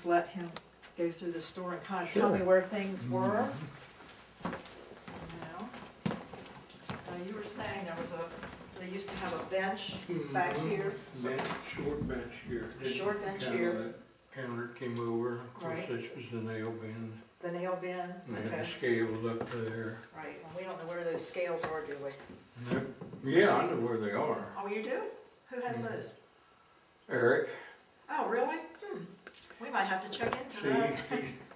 let him go through the store and kind of tell me where things were. You were saying they used to have a bench back here. Short bench here. Short bench here. That counter came over. Of course, this was the nail bin. The nail bin. And the scales up there. Right. Well, we don't know where those scales are, do we? Yeah, I know where they are. Oh, you do? Who has those? Eric. Oh, really? We might have to check into that.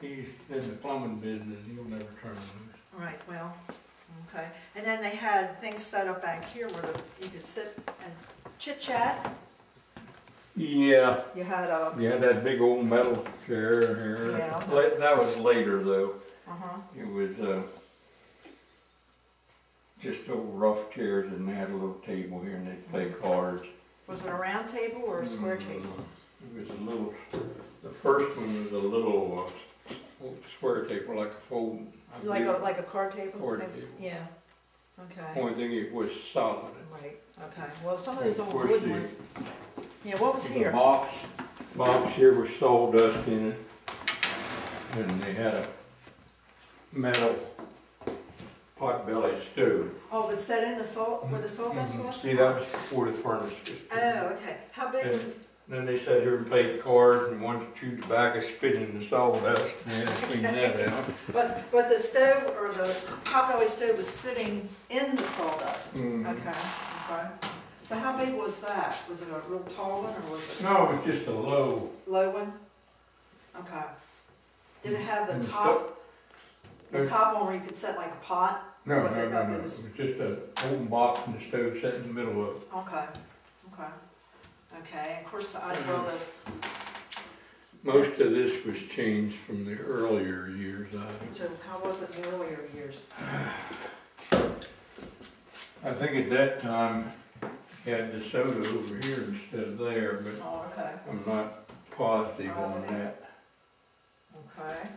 He's in the plumbing business. He'll never turn loose. Right. Well. Okay. And then they had things set up back here where you could sit and chit chat. Yeah. You had that big old metal chair here. Yeah. That was later though. It was just old rough chairs, and they had a little table here, and they played cards. Was it a round table or a square table? It was a little. The first one was a little square table, like a folding. Like a card table? Card table. Yeah. Okay. Only thing, it was solid. Right. Okay. Well, some of those old wood ones. Yeah. What was here? The box here was sawdust in it, and they had a metal pot-belly stove. Oh, it was set in the salt where the sawdust was? See, that was before the furnace. Oh, okay. How big was it? Then they sat here and played cards, and one chewed tobacco, spit in the sawdust, and they had to clean that out. But the stove, or the pot-belly stove, was sitting in the sawdust. Okay. So how big was that? Was it a real tall one, or was it? No, it was just a low one. Okay. Did it have the top? The top one where you could set like a pot? No. It was just an open box, and the stove sat in the middle of it. Okay. Okay. Of course, most of this was changed from the earlier years. So how was it in the earlier years? I think at that time you had the soda over here instead of there, but I'm not positive on that. Okay.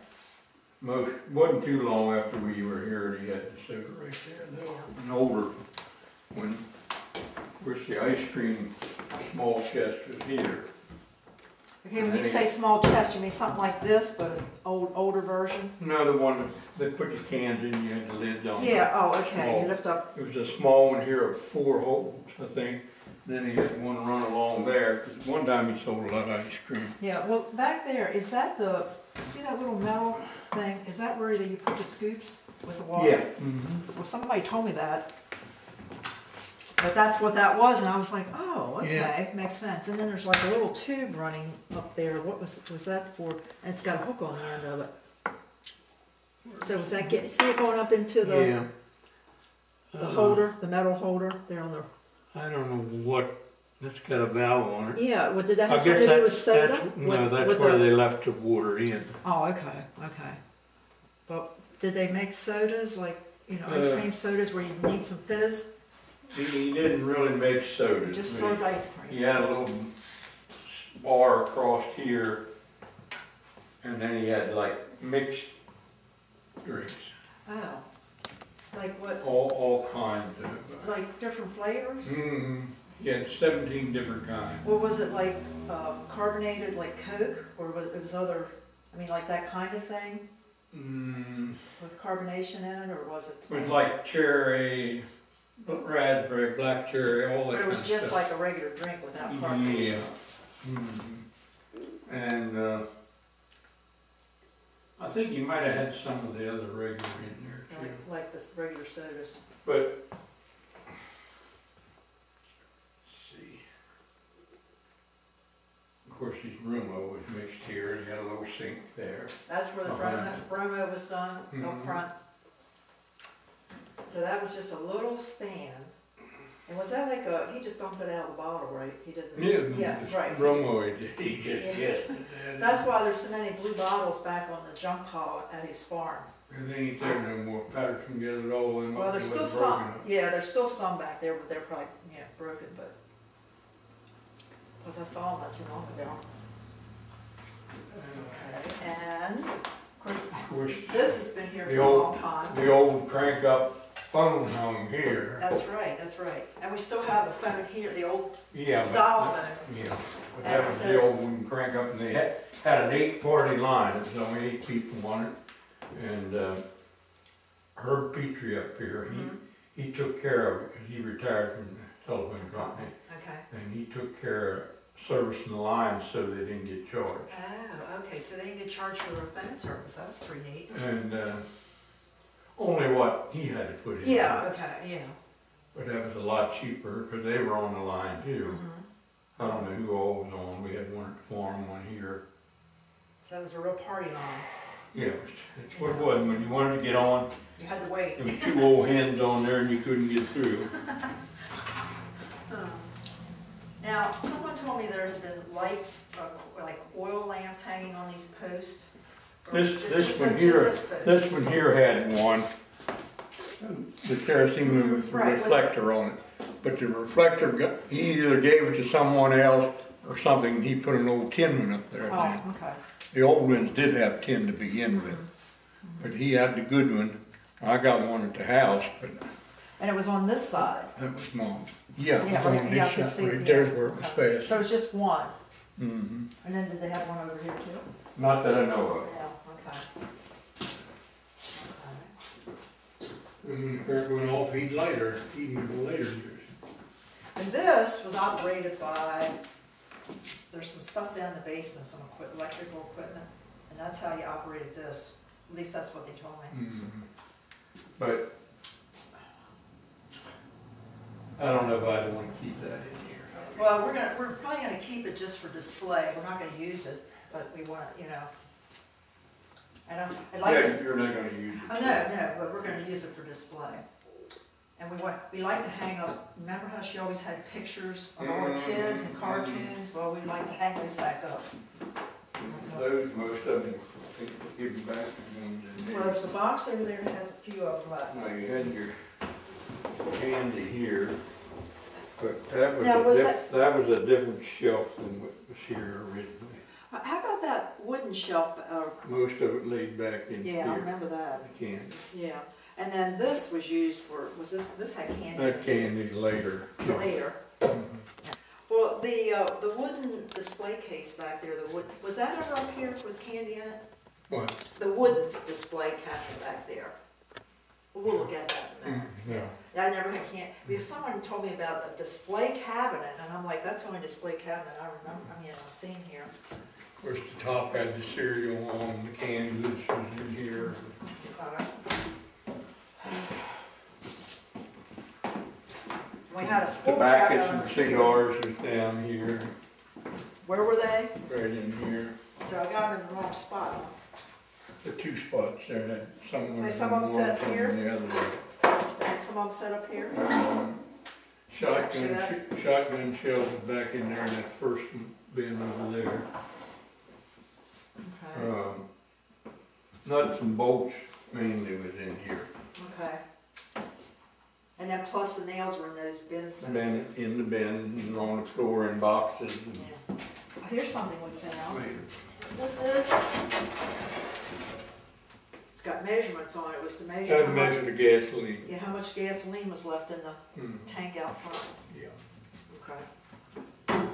Wasn't too long after we were here, he had the soda right there. An older one. Of course, the ice cream small chest was here. Okay, when you say small chest, you mean something like this, but an older version? No, the one that put the cans in, you had the lid on. Yeah, oh, okay, small. You lift up. There was a small one here of 4 holes, I think. And then he had one run along there, because one time he sold a lot of ice cream. Yeah, well, back there, is that see that little metal thing? Is that where you put the scoops with the water? Yeah. Well, somebody told me that. But that's what that was, and I was like, oh, okay, makes sense. And then there's like a little tube running up there. What was that for? And it's got a hook on the end of it. So was that see it going up into the holder, the metal holder there on the? I don't know what. That's got a valve on it. Yeah. What did that have something to do with soda? That's where they left the water in. Oh, okay. But did they make sodas like ice cream sodas where you need some fizz? He didn't really make soda. Just served ice cream. He had a little bar across here, and then he had like mixed drinks. Oh, like what? All kinds of. Like different flavors? He had 17 different kinds. Or was it like carbonated, like Coke, or was other? I mean, like that kind of thing. With carbonation in it, or was it? It was like cherry. Raspberry, black cherry, all that. But it was just like a regular drink without carbonation. Yeah. And I think you might have had some of the other regular in there too. Like the regular sodas. But let's see. Of course, his Rumo was mixed here, and he had a little sink there. That's where the bromo was done up front. So that was just a little stand. And was that like he just dumped it out of the bottle, right? He didn't. Yeah, right. Romo, he just That's why there's so many blue bottles back on the junk pile at his farm. And then he took no more powder from gathered all in. Well, there's still some. Yeah, there's still some back there, but they're probably broken. But because I saw them not too long ago. Okay, and of course, this has been here for a long time. The old crank up phone hung here. That's right, that's right. And we still have the phone here, the old Yeah. dial phone. Yeah, but And that it was the says- old one you crank up, and they had an 8-party line, it was only 8 people on it. And Herb Petrie up here, he took care of it, because he retired from the telephone company. Okay. And he took care of servicing the lines so they didn't get charged. Oh, okay, so they didn't get charged for their phone service, that was pretty neat. And only what he had to put in. Yeah, okay, yeah. But that was a lot cheaper, because they were on the line too. I don't know who all was on, we had one at the farm, one here. So it was a real party line. Yeah, it's what it was, when you wanted to get on, You had to wait. there was 2 old hens on there and you couldn't get through. Now, someone told me there's been lights, like oil lamps hanging on these posts. Or This one just here, this post. this one here had one, the kerosene one with the Right. reflector on it. But the reflector, he either gave it to someone else or something, he put an old tin one up there. Oh, okay. The old ones did have tin to begin with, but he had the good one. I got one at the house, but And it was on this side. that was Mom's. Yeah, it was Yeah, on right, yeah, I this could side, see it, right there's yeah. where it was Okay. fast. So it's just one. Mm-hmm. And then did they have one over here too? Not that I know of. Yeah, okay. It went off even later years. And this was operated by, there's some stuff down in the basement, some electrical equipment, and that's how you operated this. At least that's what they told me. Mm-hmm. But I don't know if I'd want to keep that in here. Well, we're probably gonna keep it just for display. We're not gonna use it, but we want, you know. And I'd like to. Yeah, you're not gonna use it. Oh, no, but we're gonna use it for display. And we like to hang up, remember how she always had pictures of all the kids and cartoons? Well, we'd like to hang those back up. Those, most of them, I think, will give you back the ones in there. Well, there's a box over there that has a few of them left. Now, you had your candy here, but that was, Now, was that was a different shelf than what was here originally. How about that wooden shelf? Most of it laid back in here. Yeah, I remember that. The candy. Yeah. And then this was used for, this had candy? That candy later. Later. Mhm. Well, the wooden display case back there, was that ever up here with candy in it? What? The wooden display cabinet back there. We'll look at that in a minute. Yeah. I never had candy, because someone told me about a display cabinet, and I'm like, that's the only display cabinet I remember, I've seen here. Of course, the top had the cereal on, the canned goods was in here. We had a school Tobaccos cabinet. and cigars was down here, Where were they? right in here. So I got them in the wrong spot. The 2 spots there had some Hey, of some them of them one, set some here? in the other. And some of them set up here. Shotgun shells was back in there in that first bin over there. Okay. Nuts and bolts mainly was in here. Okay. And then plus the nails were in those bins. Then in the bin and on the floor in boxes and Yeah. Oh, here's something we found. later. This is, it's got measurements on it. It was to measure Tried how to much, measure the gasoline. yeah, how much gasoline was left in the Mm, tank out front. yeah. Okay.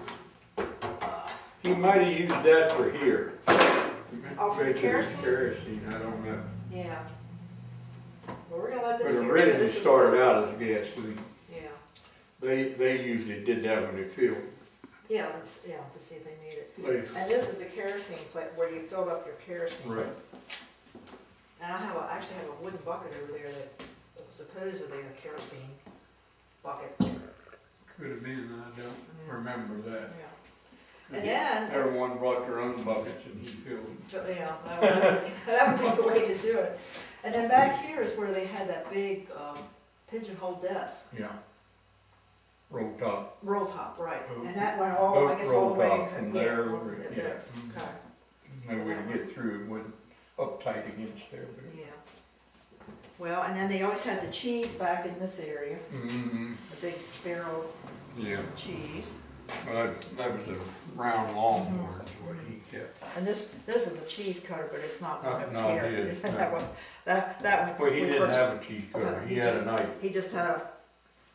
He might have used that for here. Oh, for the Maybe it was kerosene? Kerosene, I don't know. Yeah. Well, we're gonna let But this it here. originally This is- started out as gasoline. Yeah. They usually did that when they filled Yeah, to see if they need it. later. And this is the kerosene plate where you filled up your kerosene. Right. And I actually have a wooden bucket over there that was supposedly a kerosene bucket. Could have been, I don't remember that. Yeah. And then, Everyone brought their own buckets and he filled them. yeah, that would be the way to do it. And then back here is where they had that big pigeonhole desk, Yeah. Roll top. roll top, right. Oh. And that went all, I guess all the way. Roll top from yeah, there all over, the way yeah. there. Mhm. Okay, No way to get through, it wasn't uptight against there, but. yeah. Well, and then they always had the cheese back in this area, Mm-hmm. the big barrel Yeah. cheese. Well, that was a round longhorn, is what he kept. And this is a cheese cutter, but it's not one that's No, here. it is, That no. one, that one. Well, he we didn't purchased- have a cheese cutter, he had a knife. He just had a,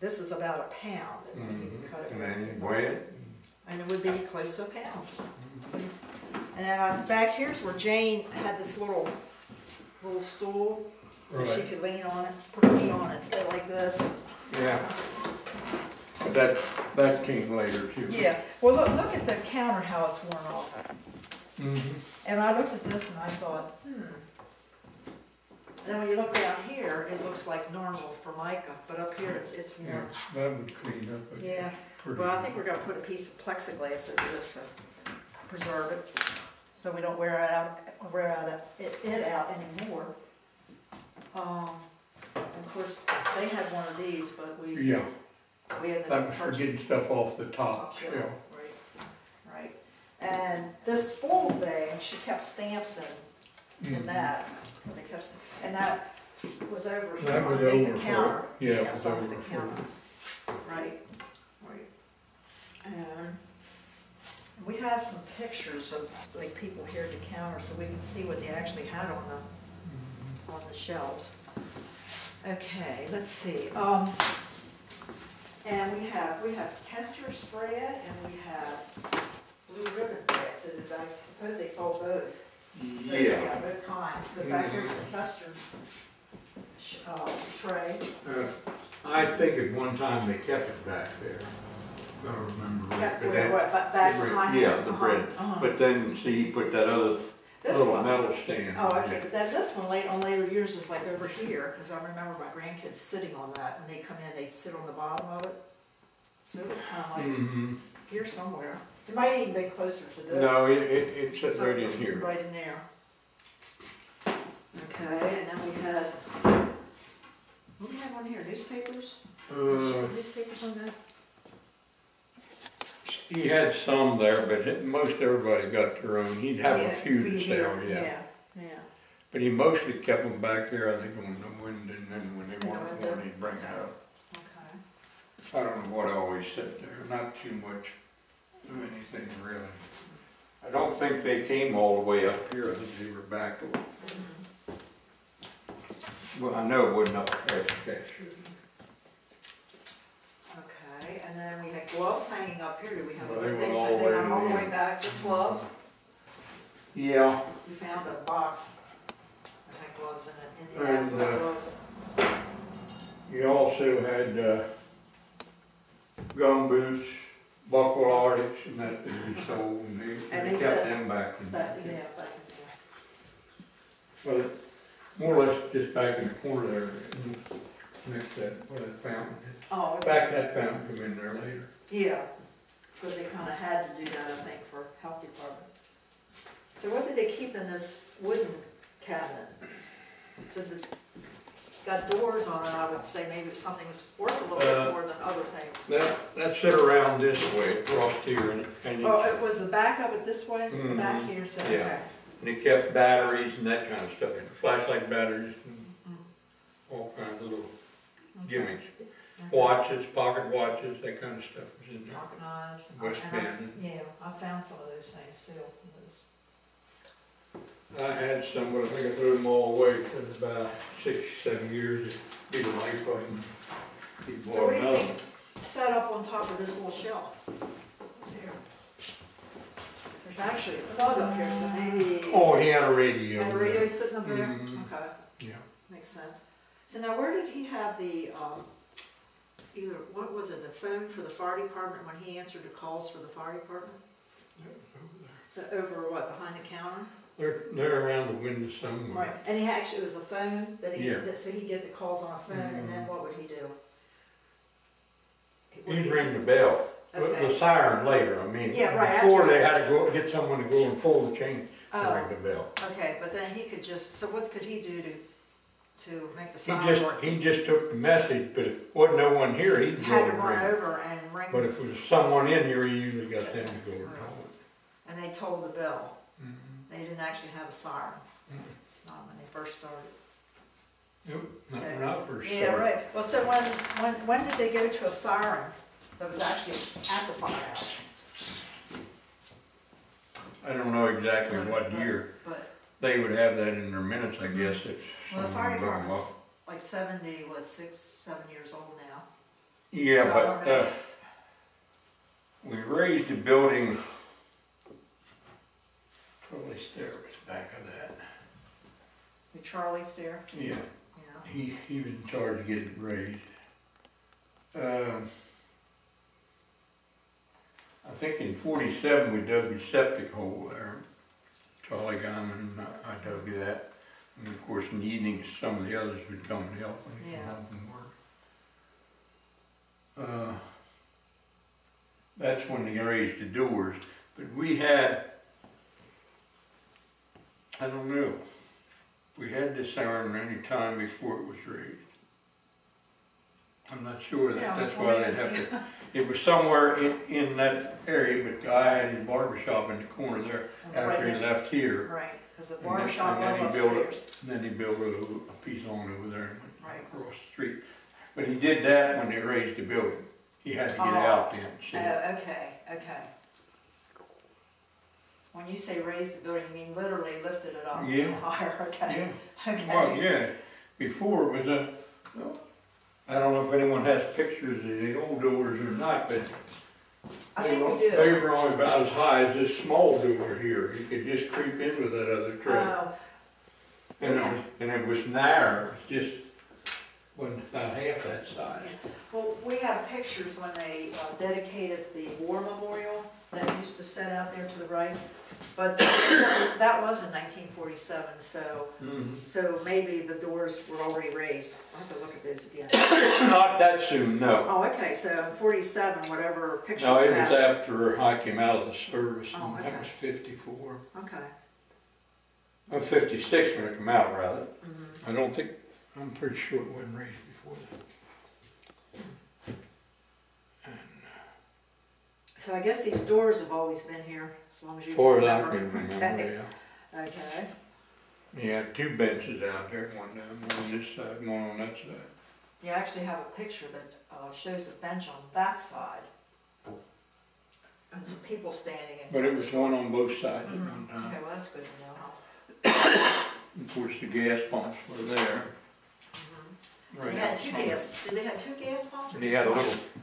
this is about a pound, and he can cut it. And then he weighed it. And it would be close to a pound. And then back here's where Jane had this little stool, so she Right. could lean on it, put me on it, go like this. Yeah. But that came later too. Yeah, well, look at the counter, how it's worn off. Mm-hmm. And I looked at this and I thought, And then when you look down here, it looks like normal Formica, but up here it's Yeah, worn. that would clean up. Yeah, Pretty well, I good. think we're gonna put a piece of plexiglass over this to preserve it, so we don't wear it out anymore. Of course, they had one of these, but we Yeah, had the that was for getting stuff off the top shelf. shelf. Right. And this spool thing, she kept stamps in that. They kept, and that was over here That was underneath over the for- counter. yeah, it it was was under over the for- counter. Right. And we have some pictures of like people here at the counter, so we can see what they actually had on the shelves. Okay, let's see. And we have Kester's bread and we have blue ribbon bread. So I suppose they sold both. Yeah. Both kinds. So back here's the Kester's tray. I think at one time they kept it back there. I don't remember. right, Kept but where, that- what, back the bread- behind? Yeah, the bread. Uh-huh. But then, see, he put that other This little one. metal stand. Oh, on okay, there. but this one on later years was like over here, because I remember my grandkids sitting on that. When they come in, they sit on the bottom of it. So it was kind of like Mhm. here somewhere. It might even be closer to this. No, it sits right in here. Right in there. Okay, and then we had, what do we have on here, newspapers? Newspapers on that? He had some there, but most everybody got their own. He'd have a Yeah, few for to you here. sell, yeah. Yeah. But he mostly kept them back there, I think, on the window, and then when they the wanted window. one, he'd bring it up. Okay. I don't know what always sat there, not too much of anything really. I don't think they came all the way up here, I think they were back. Well, I know it wasn't up past the cash. Okay, and then we had gloves hanging up here. Do we have Well, they anything? went So all the they way went to all the the way end. back, just gloves? Yeah, We found a box that had gloves in it, And, Indianapolis gloves. he also had, gum boots, buckle arctics, and that he sold, and And they they kept said- them back in. Back in there. Well, more or less just back in the corner there, next to that, where that fountain is. Oh, In fact, that fountain come in there later. yeah, because they kind of had to do that, I think, for health department. So what did they keep in this wooden cabinet? Since it's got doors on it, I would say maybe something was worth a little bit more than other things. That sit around this way, across here, and Oh, it was the back of it this way, the back Mhm. here, so, Yeah. okay. and it kept batteries and that kind of stuff, and flashlight batteries, and all kinds of little gimmicks. Okay. Watches, pocket watches, that kind of stuff was in there. Pocket knives. Westband. Yeah, I found some of those things too. I had some, but I think I threw them all away, because about 6, 7 years, be the life of them. People So what do you another think set up on top of this little shelf? What's here? There's actually a plug up here, so maybe. Oh, he had a radio. And a radio sitting up there? Mhm. Okay, Yeah. makes sense. So now where did he have the, either, what was it, the phone for the fire department when he answered the calls for the fire department? Over what, behind the counter? They're around the window somewhere. Right, and he actually, it was a phone that he, Yeah. so he'd get the calls on a phone, and then what would he do? He'd ring the bell, Okay. the siren later, I mean. Yeah, right, Before after they that. had to go, get someone to go and pull the chain to Oh, ring the bell. okay, but then he could just, so what could he do to make the He siren work? just took the message, but if wasn't no one here, he'd Had go to and run ring. over and ring, But if there was someone in here, he usually got them to go and call and they tolled the bell. it. They didn't actually have a siren, Mhm. not when they first started. Nope, not Okay. when I first Yeah, started. right. Well, so when did they go to a siren? that was actually at the firehouse. I don't know exactly what year. But, They would have that in their minutes, I guess, if well, the someone fire looked them department's up. like 70, what, 6, 7 years old now. Yeah, So I but, don't know. we raised the building, probably stair was back of that. The Charlie's there, Yeah, yeah. he was in charge of getting it raised. I think in 47 we dug the septic hole there. Charlie Guyman, I dug that. And of course in the evenings some of the others would come and help when he come home from work. That's when they raised the doors. But we had, I don't know, we had this iron any time before it was raised. I'm not sure that, Yeah, that's well, why they'd have to, it was somewhere in that area, but the guy had his barber shop in the corner there after he left here. Right, because the And barber then- shop and was then he built upstairs. And then he built a piece on over there and went Right. across the street. But he did that when they raised the building. He had to get Oh. out then, see. Okay, okay. When you say raise the building, you mean literally lifted it up Yeah. and higher, okay? Yeah. Okay. Well, yeah, before it was a, well, I don't know if anyone has pictures of the old doors or not, but I think we they do. were only about as high as this small door here. You could just creep in with that other tray. And it was narrow, it just wasn't about half that size. Well, we have pictures when they dedicated the war memorial that used to set out there to the right. But that was in 1947, so so maybe the doors were already raised. I'll have to look at those again. Not that soon, no. Oh, okay, so 47, whatever picture No, you it was have. after I came out of the service, Oh, and that okay. was 54. Okay. Or 56 when I come out, rather. Mm-hmm. I don't think, I'm pretty sure it wasn't raised before that. So I guess these doors have always been here, as long as you As far as I remember. can remember, Okay. yeah. Okay. You had two benches out there, one down, one on this side, one on that side. You actually have a picture that shows a bench on that side. And some people standing in. But it was one on both sides at one Okay, time. well, that's good to know. Of course, the gas pumps were there. Right They had out two front. gas, did they have two gas pumps? or And he just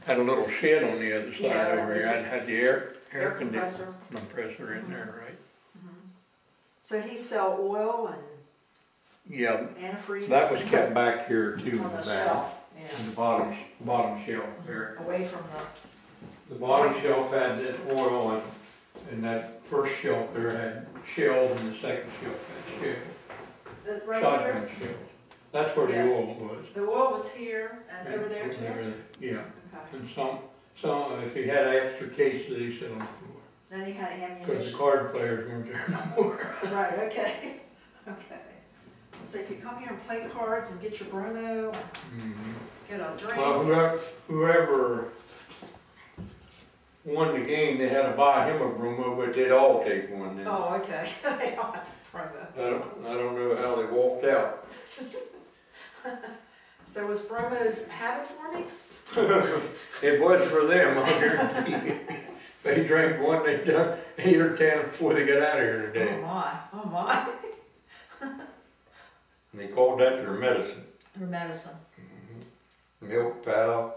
had one? a little shed on the other side Yeah, over they here. did. I had the air Air conditioner compressor. compressor in there, right? So he sell oil and Yeah, antifreeze? that was and- kept back here too in the On the back. shelf, In yeah, the bottom shelf there. away from The bottom shelf had that oil and that first shelf there had shells and the second shelf had shells. right Shotgun here. shells. That's where the Yes. oil was. The oil was here and over there And too? everything, yeah. Okay. And some, if he had extra cases, he set on the floor. Then he had Because the ammunition. card players weren't there no more. Right, okay, okay. So you could come here and play cards and get your Bruno, and get a drink. Well, whoever won the game, they had to buy him a Bruno, but they'd all take one then. Oh, okay. They don't have Bruno. I don't know how they walked out. So was Bruno's habit forming? It was for them, I guarantee you. They drank one, they done 8 or 10 before they got out of here Oh today. my, oh my. And they called that their medicine. Her medicine. Milk Pal,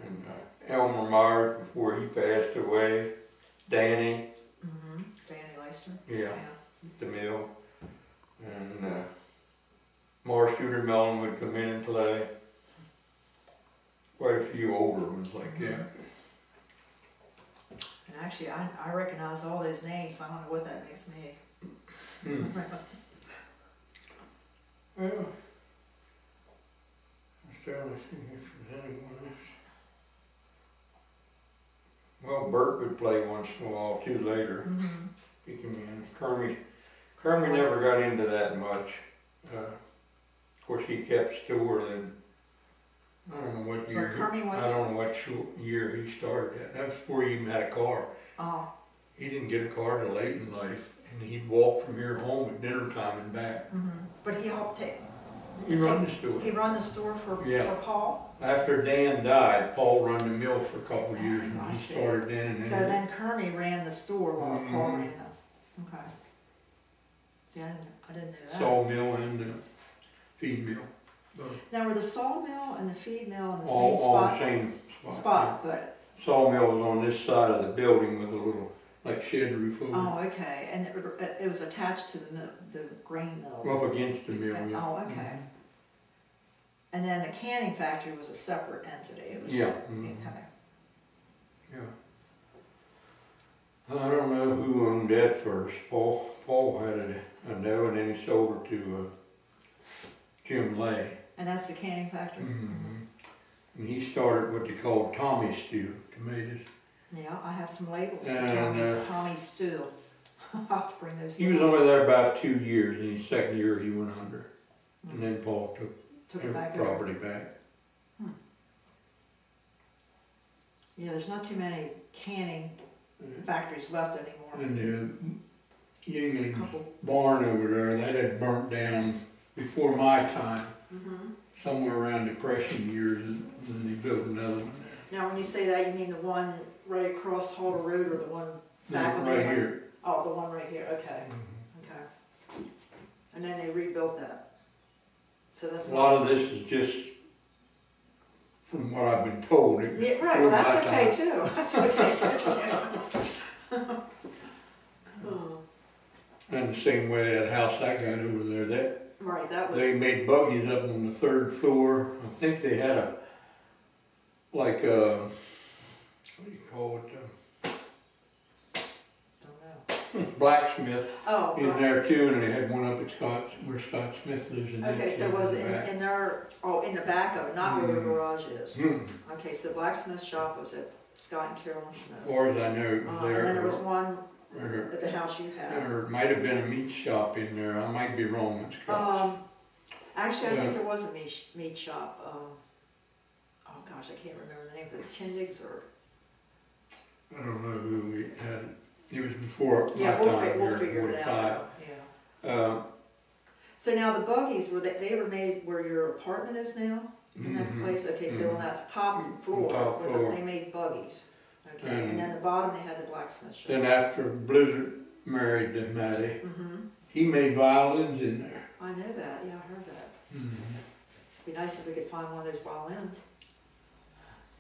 and Elmer Myers before he passed away, Danny, Danny Leister. yeah, the mill, and Marsh Shooter Mellon would come in and play. Quite a few older ones like that. And actually, I recognize all those names, so I don't know what that makes me. Well, I'm trying to see if there's anyone else. Well, Bert would play once in a while too later. He came in. Kermie never got into that much. Of course, he kept store then. I don't know what year. Kermie I was? don't know what year he started at. That was before he even had a car. Oh, He didn't get a car till late in life, and he'd walk from here home at dinner time and back. but he helped take, He run the store. He run the store for Yeah. Paul? After Dan died, Paul run the mill for a couple of years, and I he see. started then, and So then then Kermie ran the store while Paul Mhm. ran the, okay. See, I didn't know that. sawmill and the feed mill. Both. Now, were the sawmill and the feed mill in the All same the spot? same spot. Spot, but, Sawmill was on this side of the building with a little, like, shed roof over oh, okay, and it was attached to the grain it. mill? Up against the mill, yeah. Oh, okay. And then the canning factory was a separate entity? It was, Yeah. okay. Yeah. I don't know who owned that first. Paul had it, I know, and then he sold it to Jim Lay. And that's the canning factory? And he started what they called Tommy's Stew, tomatoes. Yeah, I have some labels for And, Tommy's Stew. I'll have to bring those. He was only there about 2 years, and his second year he went under. And then Paul took it the back property back. Yeah, there's not too many canning factories left anymore. And the Yingling Couple. barn over there, that had burnt down before my time, somewhere around Depression years, and then they built another one there. Now, when you say that, you mean the one right across Halter Road or the one back on the Right other? here. Oh, the one right here, okay, okay. And then they rebuilt that. So that's A lot of this is just from what I've been told. Yeah, right, well, that's okay too. That's okay too. Yeah. Oh. And the same way that house I got over there, Right, that was. they made buggies up on the 3rd floor. I think they had a, like a, what do you call it? Don't know. Blacksmith Oh, in right. there too, and they had one up at where Scott Smith lives in. Okay, so was it in their, in the back of it, not where the garage is? Okay, so the blacksmith shop was at Scott and Carolyn Smith. As far as I know, it was there. And then there was one Or at the house you had. there might have been a meat shop in there. I might be wrong. It's correct. Actually, I think Yeah. there was a meat shop. Oh gosh, I can't remember the name. If it's Kindig's or. I don't know who we had. It was before my Yeah, time we'll here, figure it 45. out. Yeah. So now the buggies they were made where your apartment is now in that place. Okay, so on that top floor, top floor. they made buggies. Okay, and then the bottom they had the blacksmith shop. Then after Blizzard married to Maddie, he made violins in there. I know that. Yeah, I heard that. It'd be nice if we could find one of those violins.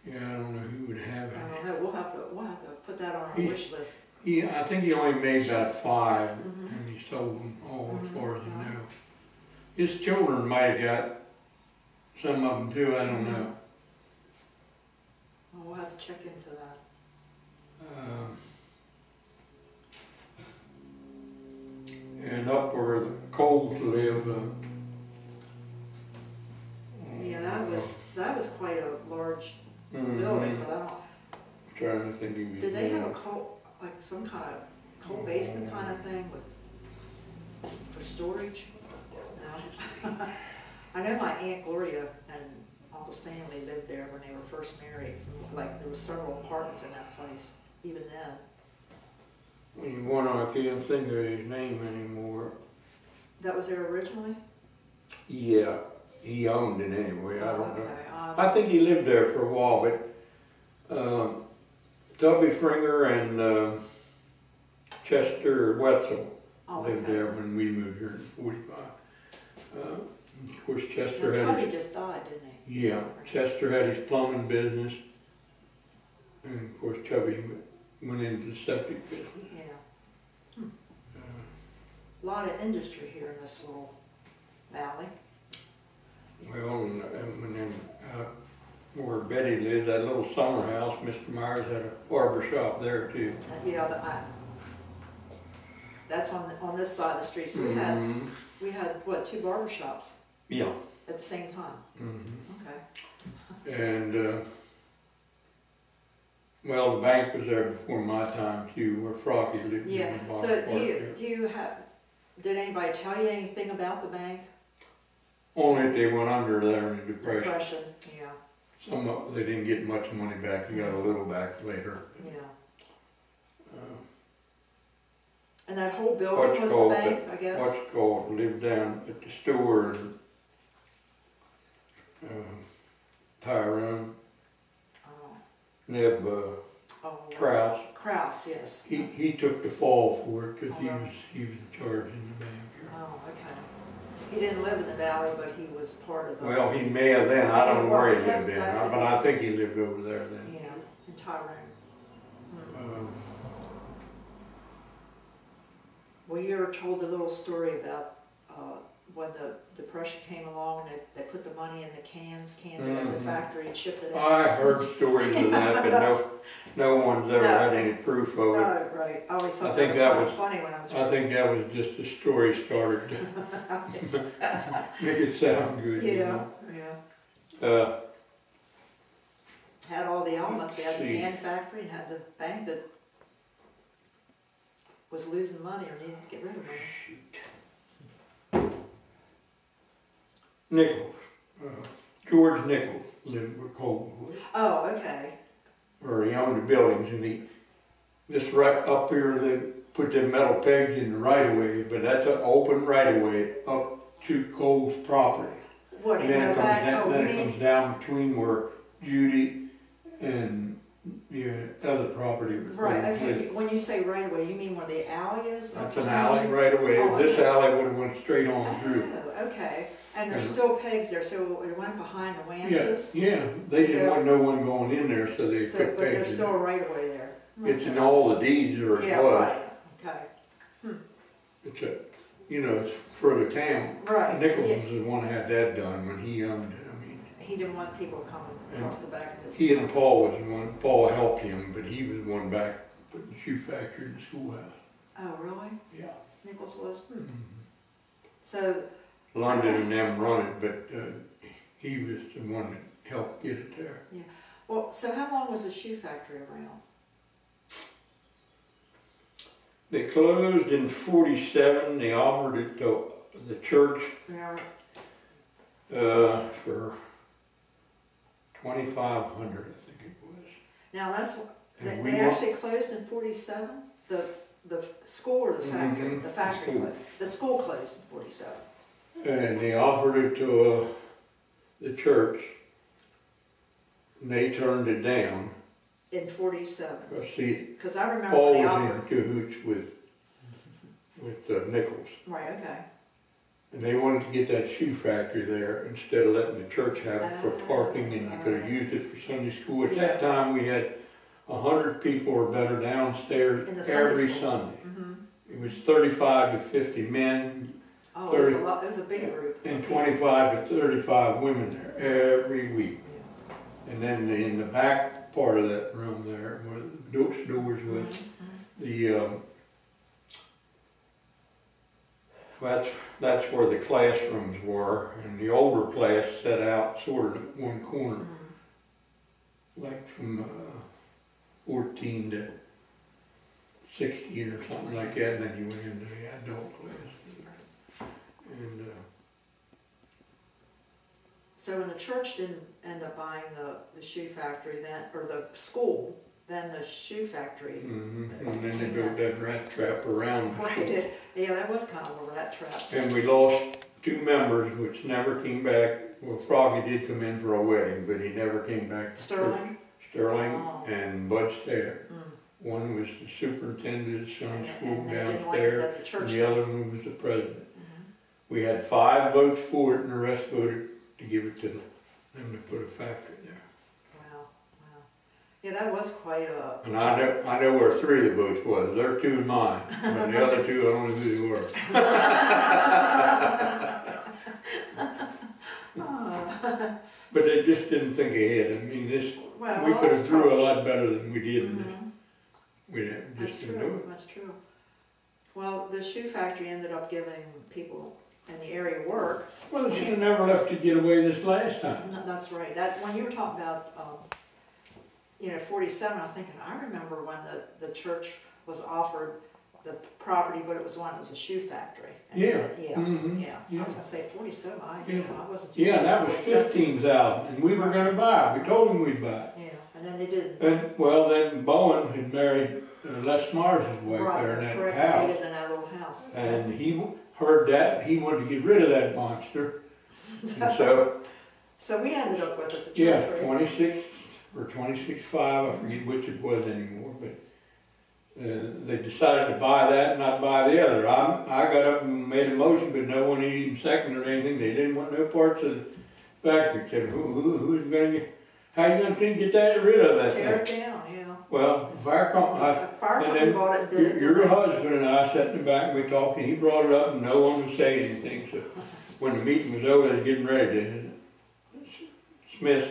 Yeah, I don't know who would have it. I don't know. We'll have to put that on our wish list. I think he only made about 5, and he sold them all as far as I know. His children might have got some of them too, I don't know. Oh, we'll have to check into that. And up where the Coles live, Yeah, that was quite a large mhm. building, but I don't. Trying to think of his Did they have a name. coal, like some kind of coal basement kind of thing for storage? No. I know my Aunt Gloria and Uncle Stanley lived there when they were first married. Like there were several apartments in that place, even then. One I can't think of his name anymore. That was there originally? Yeah, he owned it anyway, I don't know. Okay. I think he lived there for a while, but Tubby Fringer and Chester Wetzel lived there when we moved here in 45. Of course, Chester Now, had Tubby his, just died, didn't he? yeah, Chester had his plumbing business, and of course Tubby went into the septic business. Yeah. A lot of industry here in this little valley. Well, and then where Betty lives, that little summer house, Mr. Myers had a barber shop there too. Yeah, that's on this side of the street. So we had what, 2 barber shops Yeah. at the same time. Okay. And well, the bank was there before my time too, where Frocky lived. Yeah. In the bar So part do you have? Did anybody tell you anything about the bank? Only if they went under there in the Depression. Depression. Yeah. Some of, they didn't get much money back. They got a little back later. Yeah. And that whole building was the bank, I guess? What's called lived down at the store, and Tyrone, Oh, Neb oh. Krause. Krause, yes. He took the fall for it because Oh, right. he was in charge in the bank. Oh, okay. He didn't live in the valley, but he was part of the. Well, he may have then. I don't know where he Well, lived in, yes, but I think he lived over there then. Yeah, in Tyrone. Hmm. Well, you ever told the little story about when the Depression came along and they put the money in the canned it at the factory and shipped it out? I heard stories of that, but no one's ever had any proof of it. Oh, right. I always thought that was kind of funny when I was I think that was just a story started to make it sound good. Yeah, you know? yeah. Had all the elements. We had the can factory and had the bank that was losing money or needed to get rid of money. Nichols. George Nichols lived with Coldwood. Oh, okay. Or he owned the buildings, and this right up here, they put them metal pegs in the right of way, but that's an open right of way up to Cole's property. What, And then it comes down between where Judy and the other property was. Right, okay. When you say right away, you mean where the alley is? That's an alley right away. Oh, This okay. alley would have went straight on through. Oh, okay. And there's still pegs there, so it went behind the Wances? Yeah, they didn't want no one going in there, so they put But pegs there's in. still a right away there. It's in all the deeds, or it Yeah, was. right, okay. It's it's further town. Right. Nichols Yeah. was the one that had that done when he owned it. I mean, He didn't want people coming across the back of his. he and Paul was the one. Paul helped him, but he was the one back putting the shoe factory in the schoolhouse. Oh, really? Yeah. Nichols was? So. London and them run it, but he was the one that helped get it there. Yeah. Well, so how long was the shoe factory around? They closed in '47. They offered it to the church Yeah. for $2,500, I think it was. Now that's And they actually closed in '47. The school or the factory? Mhm. The factory closed. The school closed in '47. And they offered it to the church, and they turned it down. In '47. See, Because I remember Paul they was offered. in cahoots with Nichols, Right. Okay. and they wanted to get that shoe factory there instead of letting the church have it for parking, and you could have used it for Sunday school. At that time, we had 100 people or better downstairs In the Sunday every school. Sunday. Mm-hmm. It was 35 to 50 men. Oh, it was a lot. It was a big group. And 25 to 35 women there every week. Yeah. And then in the back part of that room there, where the doors was, that's where the classrooms were, and the older class set out sort of at one corner, like from 14 to 16 or something like that, and then you went into the adult class. And So when the church didn't end up buying the shoe factory, then or the school, then the shoe factory. and then they built that rat trap around. Right. Yeah, that was kind of a rat trap. And we lost 2 members, which never came back. Well, Froggy did come in for a wedding, but he never came back. Sterling. Sterling Oh. and Bud Stair. One was the superintendent of some school downstairs, and the other one was the president. We had 5 votes for it, and the rest voted to give it to them to put a factory there. Wow, wow. Yeah, that was quite a. And I know where 3 of the votes was. They're 2 of mine, but the other 2 I don't know who they were. But they just didn't think ahead. I mean, we could have drew a lot better than we did. We just didn't do it. That's true. Well, the shoe factory ended up giving people in the area work. Well, they should have never left to get away this last time. No, that's right. That when you were talking about, 47, I was thinking, I remember when the church was offered the property, but it was a shoe factory. And Yeah. Yeah. I was gonna say 47. I wasn't too. Yeah, that was 15,000, and we were going to buy it. We told them we'd buy it. Yeah, and then they didn't. And then Bowen had married Les Mars' wife there in that house. They lived in that little house. And he heard that, he wanted to get rid of that monster. And so So we ended up with it, the Yeah, church, right? 26 or 26.5, I forget which it was anymore, but they decided to buy that and not buy the other. I got up and made a motion, but no one even seconded or anything. They didn't want no parts of the factory. Said, who's going to how you going to get that rid of that Tear it thing? down, yeah. Well, fire company bought it and did it. your husband and I sat in the back and we talked, and he brought it up, and no one would say anything. So when the meeting was over, they were getting ready to dismiss.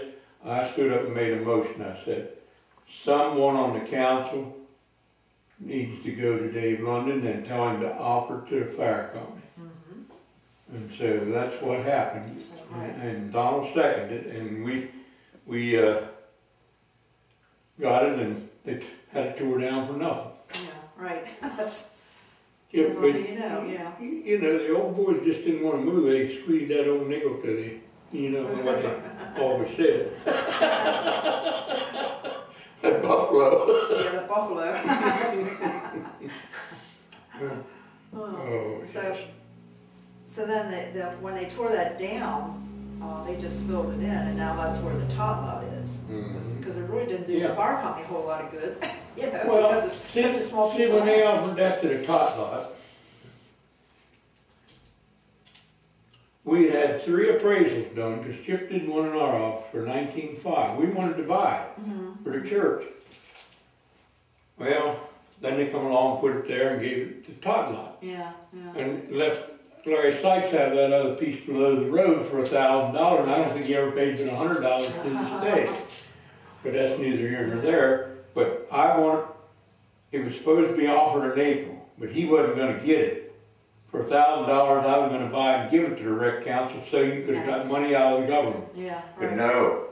I stood up and made a motion. I said, someone on the council needs to go to Dave London and tell him to offer to the fire company. Mm-hmm. And so that's what happened. And Donald seconded it, and we got it, and they had it tore down for nothing. Yeah, right. That's Yeah, all you know, yeah. You know, the old boys just didn't want to move. They squeezed that old nickel to the, you know what they always said. That buffalo. Yeah, the buffalo. Oh, so then when they tore that down, they just filled it in, and now that's where the top lot is. Because it really didn't do the fire company a whole lot of good, you know, well, because it's such a small piece see, of when they land. offered that to the top lot, we had 3 appraisals done, because Chip did one in our office for $19,500. We wanted to buy it for the church. Well, then they come along, put it there, and gave it to Todd lot. Yeah. And left Larry Sykes have that other piece below the road for $1,000, and I don't think he ever paid but $100 to this day. But that's neither here nor there. But it was supposed to be offered in April, but he wasn't gonna get it. For $1,000, I was gonna buy it and give it to the rec council so you could have got money out of the government. Yeah, But right. no,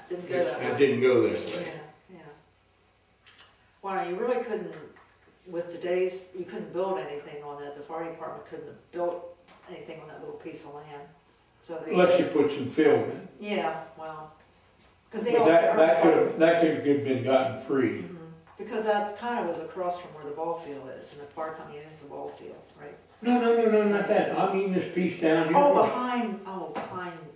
Didn't go that way. it didn't go that way. Yeah. Well, you really couldn't, with today's, you couldn't build anything on that. The fire department couldn't have built anything on that little piece of land. So they Unless you put some film in. Yeah, well, because they But also that could have been gotten free. because that kind of was across from where the ball field is, and the fire company owns the ball field, right? No, not that. I mean this piece down here. Behind,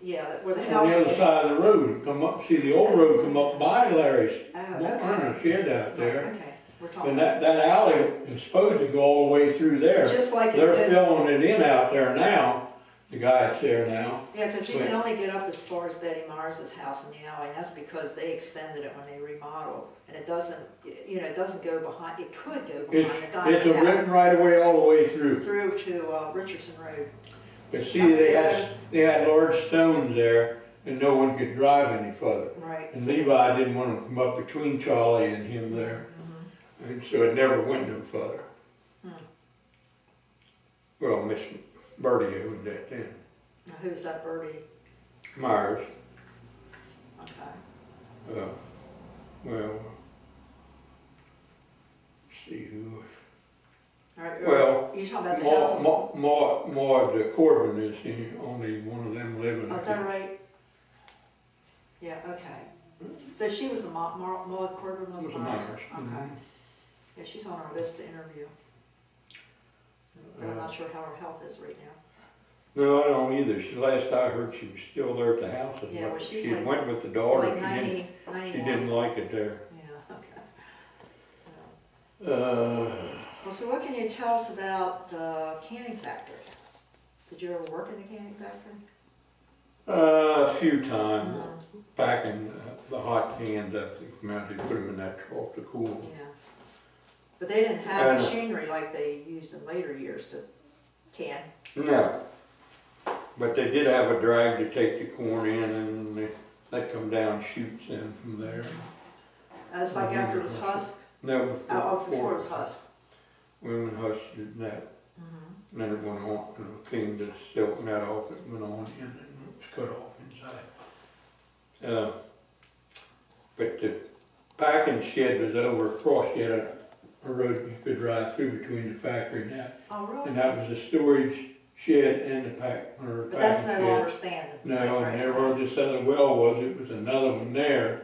yeah, where the house On the other is. side of the road, come up, see the old road come up by Larry's. Oh, A shed out there. Okay, we're talking. And that alley is supposed to go all the way through there. Just like it They're did. filling it in out there now, the guy that's there now. Yeah, because you can only get up as far as Betty Myers's house in the alley, and that's because they extended it when they remodeled. And it doesn't, it doesn't go behind, it could go behind the guy's It's a house. written right away all the way through. Through to Richardson Road. But see, they had large stones there, and no one could drive any further. Right. And Levi didn't want to come up between Charlie and him there. And so it never went no further. Well, Miss Birdie owned that then. Now, who's that Birdie? Myers. Okay. Well, let's see who. All right, Well, you talking about the house? more of the Corbin is only one of them living. Oh, is that right? Yeah, okay. So she was a Maud Corbin was Myers? Okay. Yeah, she's on our list to interview. But I'm not sure how her health is right now. No, I don't either. Last I heard, she was still there at the house. Yeah, well, she's she like- went with the daughter. Like 90, She 91. didn't like it there. Yeah, okay. So. Well, so what can you tell us about the canning factory? Did you ever work in the canning factory? A few times, packing the hot cans up, they come out, they put them in that trough to cool. Yeah. But they didn't have machinery like they used in later years to can. No. But they did have a drag to take the corn in, and they'd come down chutes in from there. It's like after it was husked? No, Before it was husked. Women husked that. And then it went on, cleaned the silk net off, it went on in, and it was cut off inside. But the packing shed was over across yet a road you could drive through between the factory and that. Oh, really? And that was a storage shed and the packing But that's shed. no longer standing. No, and there where this other well was, it was another one there.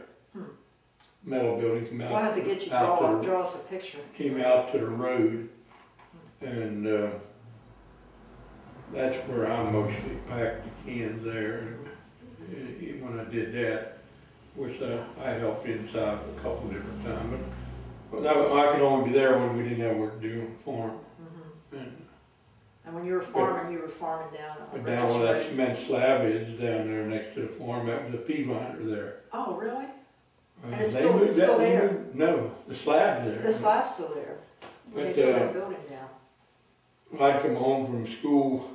Metal building came out. We'll have to get you draw us a picture. Came out to the road, and that's where I mostly packed the cans there. when I did that, which I helped inside a couple different times. But I could only be there when we didn't have work to do on the farm. And when you were farming down on Down where that cement slab is down there next to the farm, that was a pea viner there. Oh, really? And it's They still moved that- there? No, the slab's there. The slab's still there. When But, they tore that building down. I'd come home from school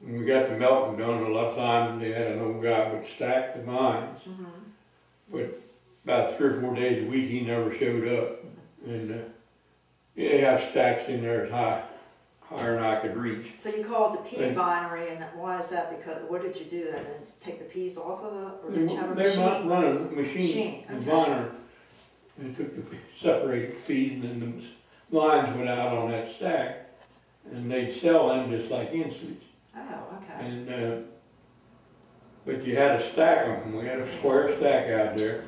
and we got the melting done. A lot of times they had an old guy would stack the vines. But about 3 or 4 days a week he never showed up. And they have stacks in there as higher than I could reach. So you called the pea vinery, and why is that? Because what did you do then? Take the peas off of it, or did you have a machine? They're not running a machine. Okay. The viner. They took separated the peas and then the lines went out on that stack. And they'd sell them just like insuls. Oh, okay. And, but you had to stack them. We had a square stack out there.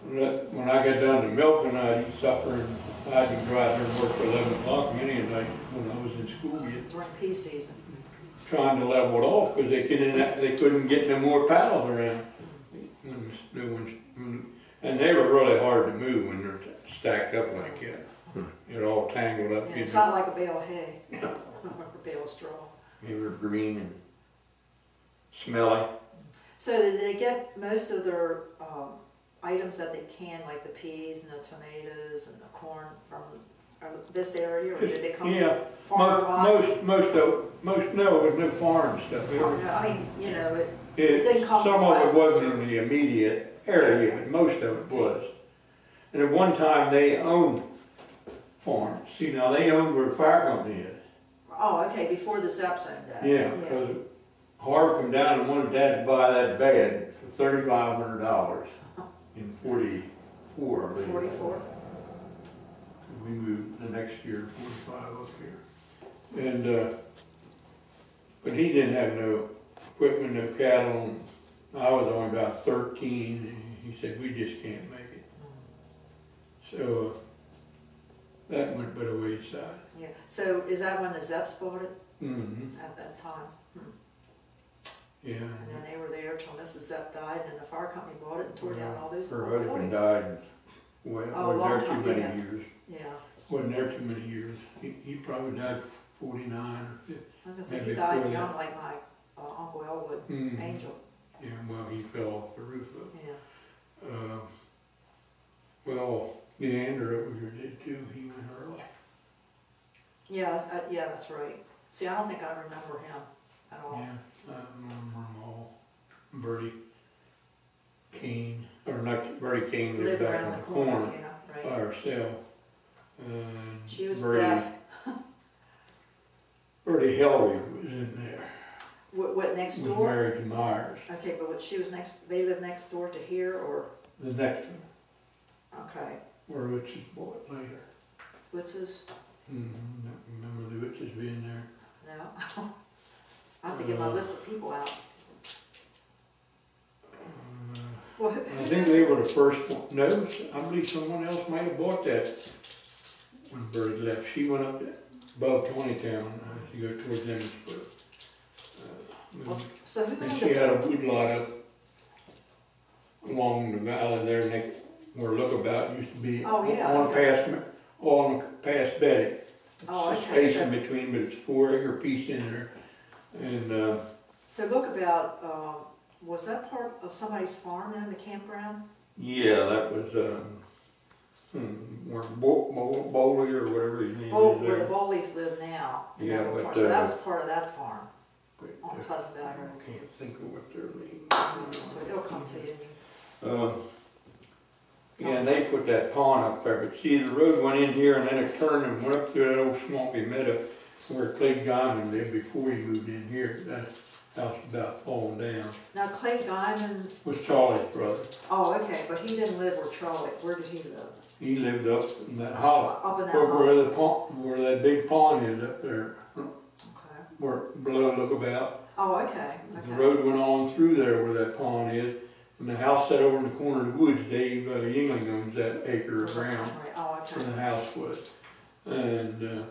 When I got done to milking, I'd eat supper and I'd go out there and work till 11 o'clock many a night when I was in school yet. During pea season. Trying to level it off because they couldn't get no more paddles around. And they were really hard to move when they're stacked up like that. It all tangled up. Yeah, it's not like a bale of hay or a bale of straw. They were green and smelly. So did they get most of their items that they can, like the peas and the tomatoes and the corn, from this area, or did they come Yeah, from farm? most no, it was no foreign stuff. I mean, you know, it didn't come some from of it West wasn't in the immediate area, but most of it was. And at one time they owned farms. See, now they owned where the fire company is. Oh, okay, before the Zeps owned that. Yeah, because Harv come down and wanted Dad to buy that bed for $3,500 in 44, I believe. 44? We moved the next year, 45 up here. And, but he didn't have no equipment, no cattle. I was only about 13, and he said, we just can't make it. So that went by the wayside. Yeah, so is that when the Zeps bought it? Mm-hmm. At that time? Yeah. And then they were there till Mrs. Zepp died, and then the fire company bought it and tore down all those Her old husband buildings. died, wasn't there too many yeah. years. Yeah, Wasn't there too many years. He probably died 49 or 50. I was gonna say, Maybe he died before young, that. like my Uncle Elwood, Mm. Angel. Yeah, well, he fell off the roof of it. Yeah. Well, Leander over here did too. He went early. Yeah, yeah, that's right. See, I don't think I remember him at all. Yeah, I remember them all. Bertie Kane, or not Bertie Kane, lived Lived back around in the the corner, corner yeah, by right. herself. She was Bertie, deaf. Bertie Helvey was in there. What, next Was door? married to Myers. Okay, but she was they lived next door to here, or, The next one, okay, where Rich's bought later. Witz's? Remember the Rich's being there? No. I have to get my list of people out. Well, I think they were the first one. No, I believe someone else might have bought that when Bertie left. She went up above 20town to go towards Emmitsburg. so who And owned she it? had a woodlot up along the valley there, where Lookabout used to be. Oh, yeah, On past Betty. Oh, It's a okay, space so- in between, but it's a 4-acre piece in there. And So Lookabout, was that part of somebody's farm then, the campground? yeah, that was where Bowley or whatever his name is Where there. the Bowleys live now. in Yeah, that old but, farm. So that was part of that farm But, on Pleasant Valley Road. I can't think of what their name So it'll come to you. Yeah, and they put that pond up there, but see, the road went in here and then it turned and went up through that old swampy meadow where Clay Guyman lived before he moved in here. That house was about falling down. Now Clay Guyman, Was Charlie's brother. oh, okay, but he didn't live where Charlie, where did he live? He lived up in that hollow, Up in that where hollow? the pond, where that big pond is up there, Okay. where below Lookabout. Oh, okay, The okay. road went on through there where that pond is, and the house set over in the corner of the woods. Dave Yingling owns that acre of ground Right, oh, where okay. the house was. And, of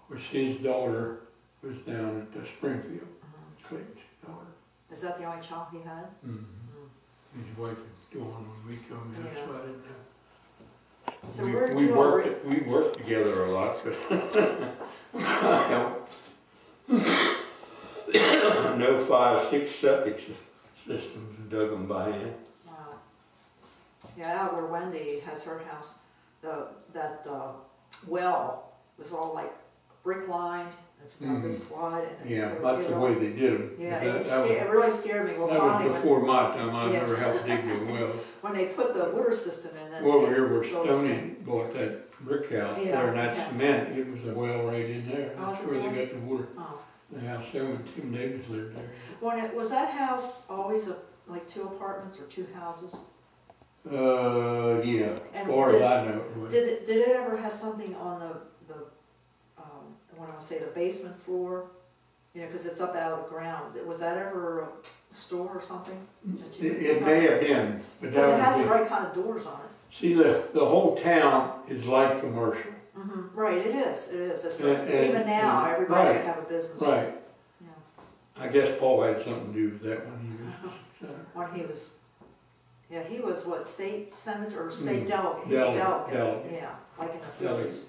course, his daughter was down at Springfield, Clayton's daughter. Is that the only child he had? His wife was gone when we come in, Yeah. so I didn't know. So where did you all... We worked together a lot, but no 5, 6 septic systems, and dug them by hand. Wow. Yeah, out where Wendy has her house, that well was all like brick lined. It's about this wide. And Yeah, that's the way they did them. Yeah, it really scared me. Well, that finally, was before my time. I never helped dig them well. When they put the water system in, then Over here where Stoney bought that brick house there, and that cement, it was a well right in there. That's where they got the water. Oh. The house there when Tim Davis lived there. Was that house always like 2 apartments or 2 houses? Yeah, as far as I know it was. Did it ever have something on the what do I say, the basement floor? You know, because it's up out of the ground. Was that ever a store or something? It may have been, but because it has the right kind of doors on it. See, the whole town is like commercial. Right, it is. It is. It's right. Even now, everybody could have a business. Right. Yeah. I guess Paul had something to do with that when he was. When he was. Yeah, he was what, state senator or state delegate? He was a delegate. Delegate. Yeah, like in the 50s.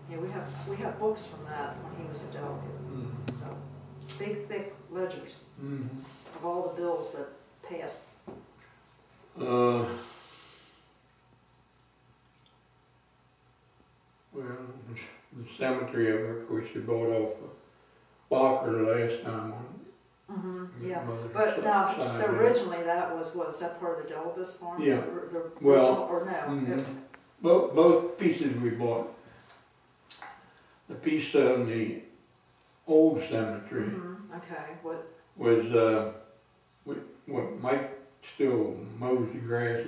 Yeah, we have books from that when he was a delegate. So, big, thick ledgers of all the bills that passed. Well, the cemetery of her, of course, she bought off Barker the last time on. Yeah, but now, so originally that was that part of the Delbus farm? Yeah. The well, or no? Both pieces we bought. The piece on the old cemetery okay. What was what Mike still mows the grass.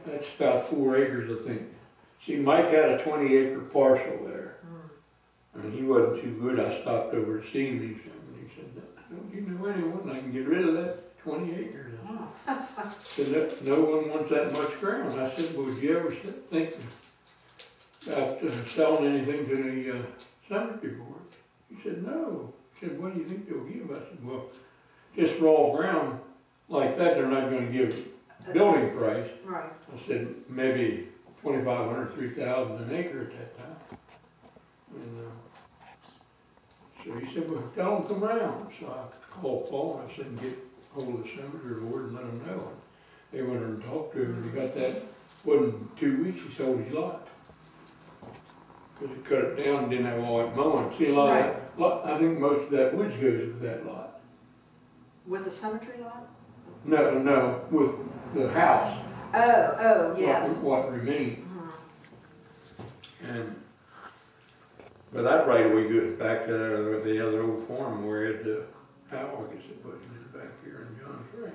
That's about 4 acres, I think. See, Mike had a 20-acre parcel there, and he wasn't too good. I stopped over to see him. He said, "Don't you know anyone that can get rid of that 20 acres?" I said, "No one wants that much ground." I said, "Well, would you ever think about selling anything to the cemetery board?" He said, "No." He said, "What do you think they'll give?" I said, "Well, just raw ground like that, they're not going to give building price." Right. I said, "Maybe 2,500, 3,000 an acre at that time." And so he said, "Well, tell them to come around." So I called Paul and I said, "Get hold of the cemetery board and let them know." And they went over and talked to him, and he got that. Wasn't 2 weeks, he sold his lot. Because he cut it down and didn't have all that mowing. See, a lot of that, I think most of that woods goes with that lot. With the cemetery lot? No, with the house. Oh, yes. What remained. But that right away goes back to the other old farm where it how I guess it was back here in John's right.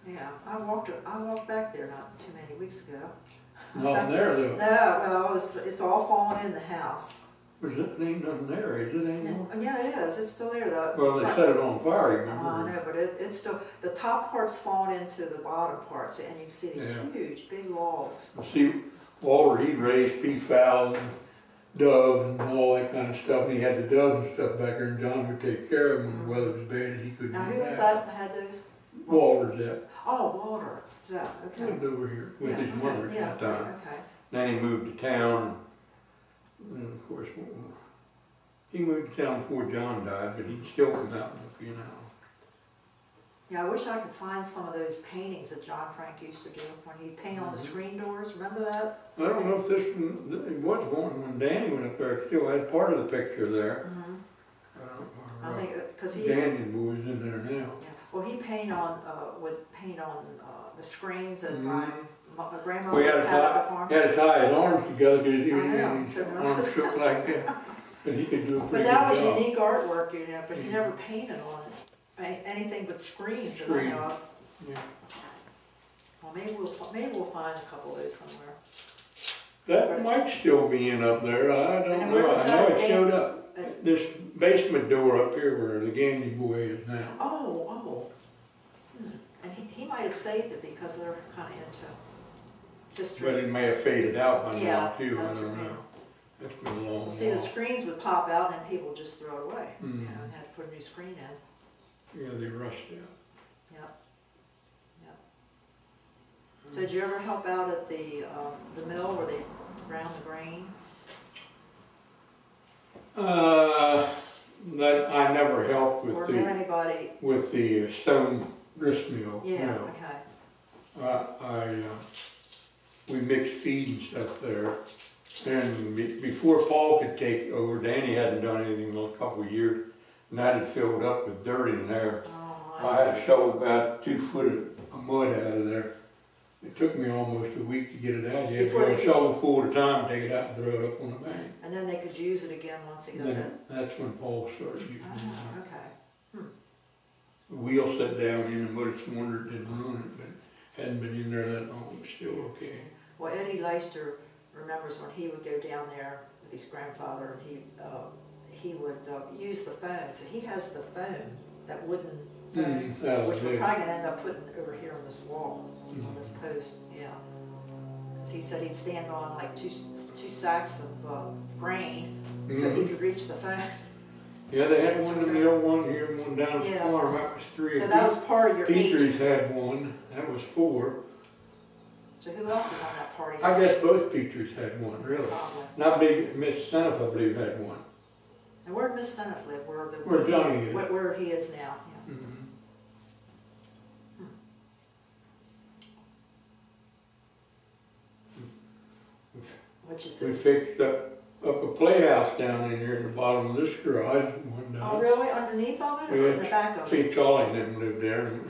Yeah, I walked back there not too many weeks ago. Nothing there though. No, well, it's all fallen in the house. But it ain't nothing there, is it anymore? Yeah, it is. It's still there though. Well, they set it on fire, remember? I know, but it's still, the top part's fallen into the bottom parts, and you can see these huge, big logs. See, Walter, he raised peafowl and doves and all that kind of stuff, and he had the doves and stuff back there, and John would take care of them when the weather was bad and he couldn't do that. Now, who was that had those? Walter's that. Oh, Walter. Is that, okay. He lived over here with his mother at that time. Okay. Then he moved to town, and of course, he moved to town before John died, but he'd still come out and look, you know. Yeah, I wish I could find some of those paintings that John Frank used to do when he'd paint on the screen doors. Remember that? I don't know if this one, it was going when Danny went up there. It still had part of the picture there. I think because he. Danny was in there now. Yeah. Well, he would paint on the screens and my grandmother had at the farm. He had to tie his arms together because his his arms shook like that. But he could do a pretty But that good was job. unique artwork, you know. But he never painted on it. Anything but screens. That I know of. Yeah. Well, maybe we'll find a couple of those somewhere. That might still be in up there. I don't know. I know it showed up. This basement door up here where the Gandy boy is now. Oh. And he might have saved it because they're kind of into history. But it may have faded out by now too. I don't know. That's been a long Well, see, the while. screens would pop out and then people would just throw it away, you Mhm. know, and had to put a new screen in. Yeah, they rushed out. Yep. Yep. So did you ever help out at the mill where they ground the grain? That I never helped Or knew anybody? with the stone grist mill. Yeah, No. okay. We mixed feed and stuff there. And before Paul could take over, Danny hadn't done anything in a couple of years, and that had filled up with dirt in there. Oh, I had to shovel about 2 foot of mud out of there. It took me almost a week to get it out. You had to Before go they shovel full at a time, take it out and throw it up on the bank. and then they could use it again once they got Then it? that's when Paul started using it. Oh, okay. The wheel set down in the mud cylinder, didn't ruin it, but hadn't been in there that long, but still okay. Well, Eddie Leister remembers when he would go down there with his grandfather, and he would use the phone. So he has the phone, that wooden phone, which we're probably gonna end up putting over here on this wall, on this post. Yeah. 'Cause he said he'd stand on like two sacks of grain, so he could reach the phone. Yeah, they had one in the old one here and one down at the Yeah. farm. That was 3. So that was part of your eight. Peters had one. That was 4. So who else was on that party? I guess both Peters had one, really. Probably. Not big. Miss Seneff, I believe, had one. And where'd Miss Seneff live? Where Johnny is. Where he is now. Yeah. Which is We it? fixed up a playhouse down in here in the bottom of this garage one Oh, night. really? Underneath of it, or in the back of it? See, Charlie and them lived there, and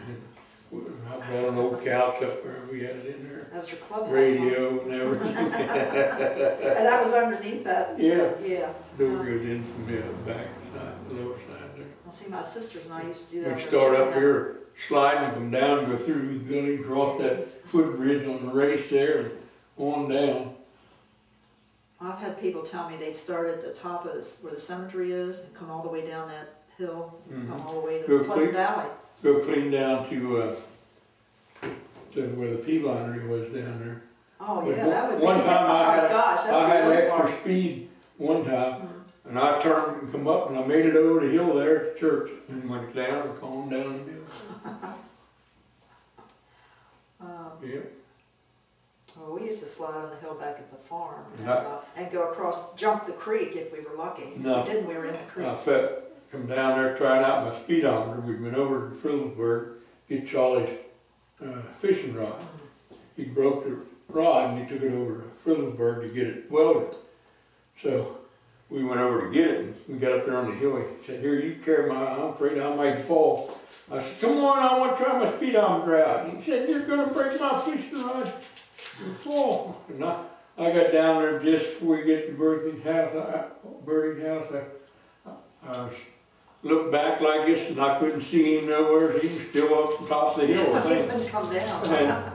I brought an old couch up there, and we had it in there. That was your clubhouse. Radio and everything. Huh? And that was underneath that? Yeah. Yeah. Door goes in from the back side, the lower side there. Well, see, my sisters and I used to do that. We with start our up chickens. here, sliding them down, go through the building, cross that footbridge on the race there, and on down. I've had people tell me they'd start at the top of this, where the cemetery is, and come all the way down that hill, come all the way to Go Pleasant clean- Valley. Go clean down to where the P linery was down there. Oh, But yeah, that would be. one time I Oh, had- gosh, that I would had be really extra far. speed one time, and I turned and come up, and I made it over the hill there at the church, and went down and calmed down the hill. Yeah. Well, we used to slide on the hill back at the farm Yeah. and go across, jump the creek if we were lucky. If No. we didn't, we were in the creek. I come down there trying out my speedometer. We'd been over to Friedelsburg, get Charlie's fishing rod. He broke the rod and he took it over to Friedelsburg to get it welded. So we went over to get it, and we got up there on the hill. He said, "Here, you carry I'm afraid I might fall." I said, "Come on, I want to try my speedometer out." He said, "You're going to break my fishing rod and fall." And I got down there just before we get to Bertie's house. I looked back like this, and I couldn't see him nowhere. He was still up on top of the hill, I He think. didn't come down. And,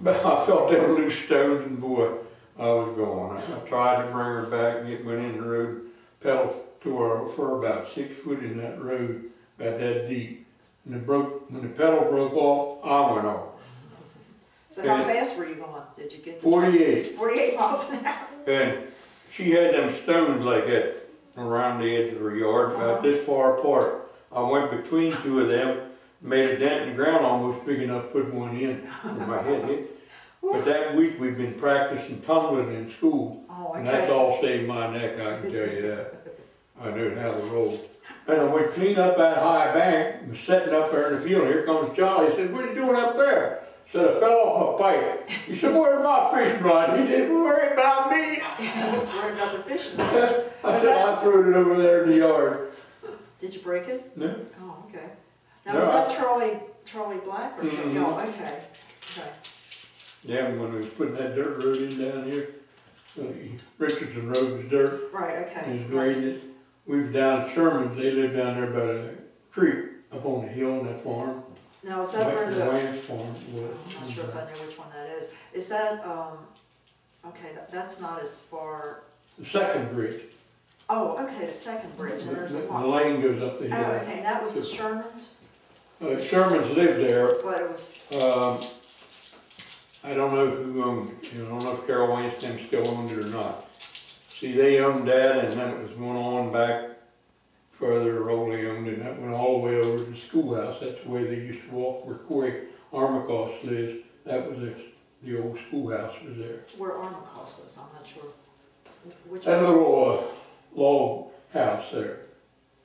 but I felt them loose stones, and boy, I was gone. I tried to bring her back, and went in the road, pedal tore her for about 6 foot in that road, about that deep. And when the pedal broke off, I went off. So how fast were you going? Did you get to 48. 48 miles an hour? And she had them stones like that around the edge of her yard, about this far apart. I went between 2 of them, made a dent in the ground almost big enough to put one in where my head hit. But that week we'd been practicing tumbling in school, Oh, and okay. that's all saved my neck, I can tell you that. I knew how to roll. And I went clean up that high bank, and was sitting up there in the field. Here comes Charlie. He said, "What are you doing up there?" I said, "I fell off my pipe." He said, "Where's my fishing rod?" He didn't worry about me. Worried about the fishing. I said, "I threw it over there in the yard." Did you break it? No. Oh, okay. Now, No, was that Charlie Black or Mhm. No, okay. Okay. Yeah, when we was putting that dirt road in down here, Richardson Road was dirt, Right, okay. and was grading it. We was down at Sherman's. They lived down there by the creek up on the hill on that farm. Now, is that where the, Wayne's farm was. I'm not sure if I know which one that is. Is that, okay, that's not as far, The second bridge. oh, okay, the second bridge, and there's a The farm. lane goes up the Oh, hill. okay, that was the Shermans, Sherman's lived there. but it was, I don't know who owned it. I don't know if Carol Wainston still owned it or not. See, they owned that, and then it was one on back further, Rowley owned it, and that went all the way over to the schoolhouse. That's the way they used to walk where Corey Armacost lives. That was the old schoolhouse was there. Where Armacost lives, I'm not sure. Which That one? little log house there.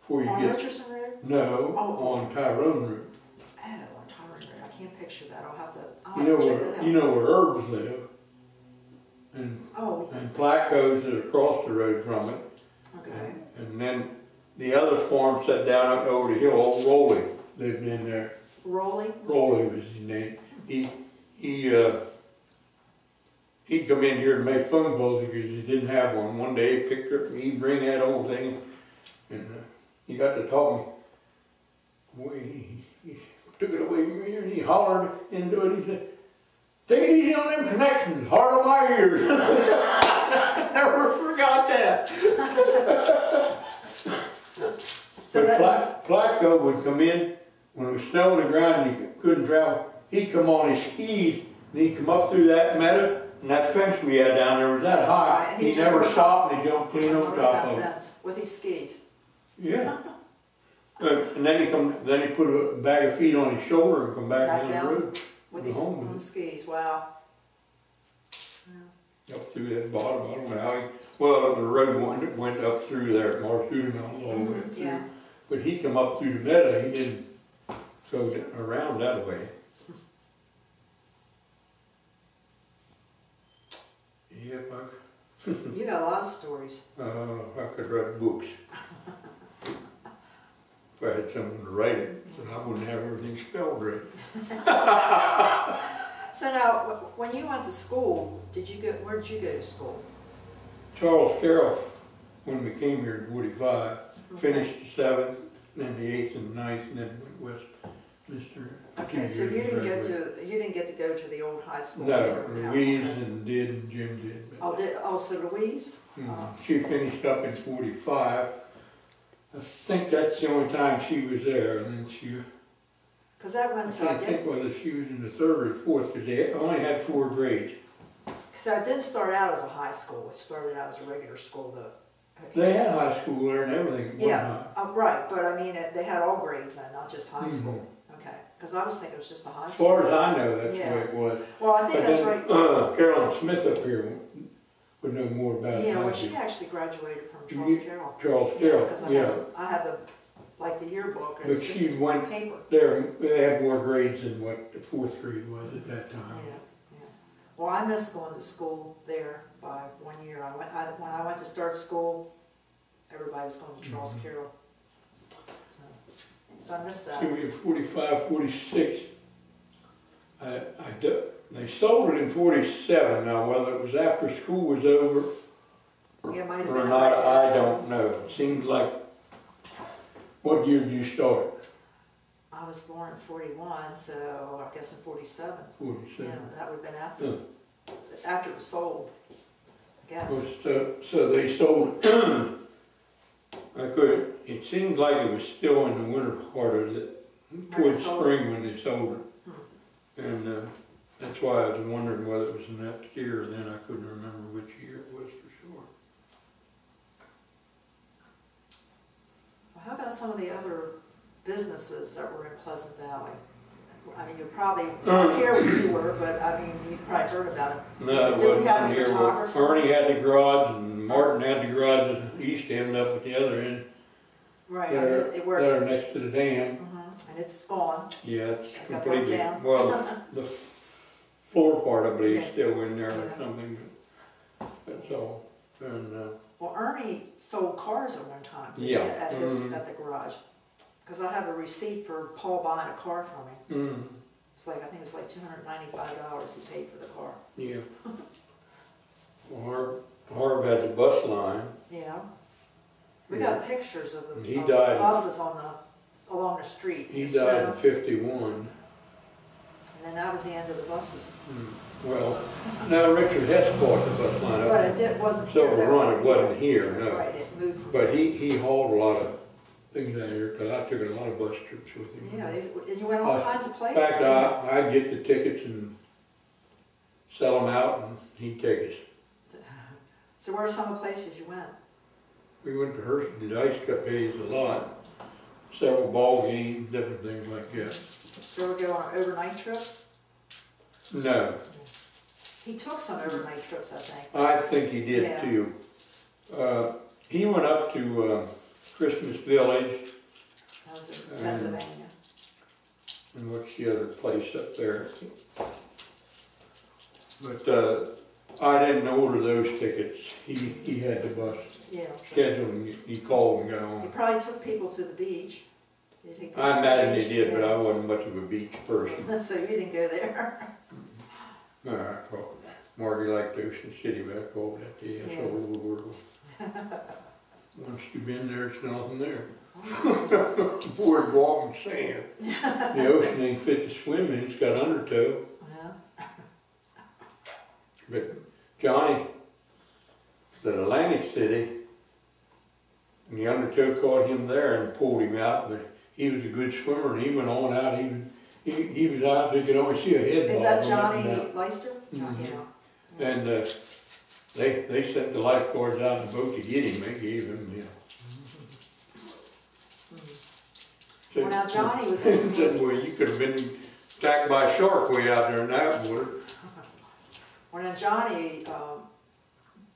Before you On get Richardson Road? no Oh. on Tyrone Road. Oh, on Tyrone Road. I can't picture that. I'll have to check that out. You know where Herbs live, Oh, and Placco's is across the road from it. okay. And then the other farm set down up over the hill. Old Rowley lived in there. Rolling? Rowley was his name. He'd come in here to make phone calls because he didn't have one. One day he picked up and he'd bring that old thing, and he got to talking. Boy, he took it away from me and he hollered into it. He said, "Take it easy on them connections, hard on my ears." Never forgot that. So but that was, Placco would come in when it was snow on the ground and he couldn't travel. He'd come on his skis and he'd come up through that meadow, and that fence we had down there was that high. Right, He never stopped and he jumped clean over top of it. fence with his skis. Yeah. And then he put a bag of feed on his shoulder and come back down the road. With his on skis, wow. Yeah. Up through that bottom, I don't know how he, well, the road went up through there at Marsupial all the way through. Yeah. But he come up through the meadow, he didn't go around that way. Yep, You got a lot of stories. I could write books. If I had someone to write it, but I wouldn't have everything spelled right. So now, when you went to school, where did you go to school? Charles Carroll, when we came here in 45, finished the 7th, then the 8th and 9th, and then went Westminster. Okay, so you didn't get to go to the old high school. No, Louise and Jim did. Oh, so Louise? She finished up in 45. I think that's the only time she was there, and then she. Because that went to, I think whether she was in the 3rd or 4th, because they only had 4 grades. So it didn't start out as a high school. It started out as a regular school, though. They had high school there and everything. Yeah, right. But I mean, they had all grades then, not just high school. Okay. Because I was thinking it was just the high school. As far as I know, that's the way it was. Well, I think that's right. Carolyn Smith up here would know more about it. Yeah, well, she actually graduated from Charles Carroll. Charles Carroll, because I have the yearbook. And but she went paper. there. They had more grades than what the 4th grade was at that time. Yeah. Well, I missed going to school there by 1 year. When I went to start school, everybody was going to Charles Carroll. So I missed that. In 45, 46, they sold it in 47. Now, whether it was after school was over or not, I don't know. It seems like, what year did you start? I was born in 41, so I guess in 47. 47. Yeah, that would have been after it was sold, I guess. So they sold, it seems like it was still in the winter part of it, towards spring when they sold it. And that's why I was wondering whether it was in that year, or then I couldn't remember which year it was for sure. Well, how about some of the other businesses that were in Pleasant Valley? I mean, you probably weren't here when you were, but I mean, you probably heard about it. No, Did we have a photographer? Ernie had the garage, and Martin had the garage at the east end up at the other end. Right, It was there next to the dam. And it's gone. Yeah, it's It got completely, broke down. well, the floor part, I believe, is still in there or something, but that's all. And, Well, Ernie sold cars at one time. Yeah. At the garage. Because I have a receipt for Paul buying a car for me. It's like, I think it was like $295 he paid for the car. Yeah. Well, Harv had the bus line. Yeah. We got pictures of the buses along the street. He died in 51. And then that was the end of the buses. Well, no, Richard Hess bought the bus line up. But it wasn't here. Silver Run, it wasn't here, no. Right, it moved from But he hauled a lot of things out here, because I took a lot of bus trips with him. Yeah, and you went all kinds of places. In fact, I'd get the tickets and sell them out, and he'd take us. So where are some of the places you went? We went to Hershey, did ice capades a lot, several ball games, different things like that. Did you ever go on an overnight trip? No, He took some overnight trips, I think. I think he did Yeah. too. He went up to Christmas Village, That was in Pennsylvania. and what's the other place up there? But I didn't order those tickets. He had the bus Yeah. scheduled, and he called and got He on. probably took people to the beach. Did he take people I to the imagine he beach? did, but Yeah. I wasn't much of a beach person. So you didn't go there. No, I called Marty liked Ocean City, but I called that the asshole world. Once you've been there, it's nothing there. Boardwalk and sand. The ocean ain't fit to swim in, it's got undertow. Yeah. But Johnny, the Atlantic City, and the undertow caught him there and pulled him out, but he was a good swimmer and he went on out, he was out, they could only see a head Is bob that going Johnny up and down. Leister? Mhm. Yeah. And they sent the lifeguards out in the boat to get him, they gave him, Well, now Johnny was said, well, you could have been attacked by a shark way out there in that water. Well, now Johnny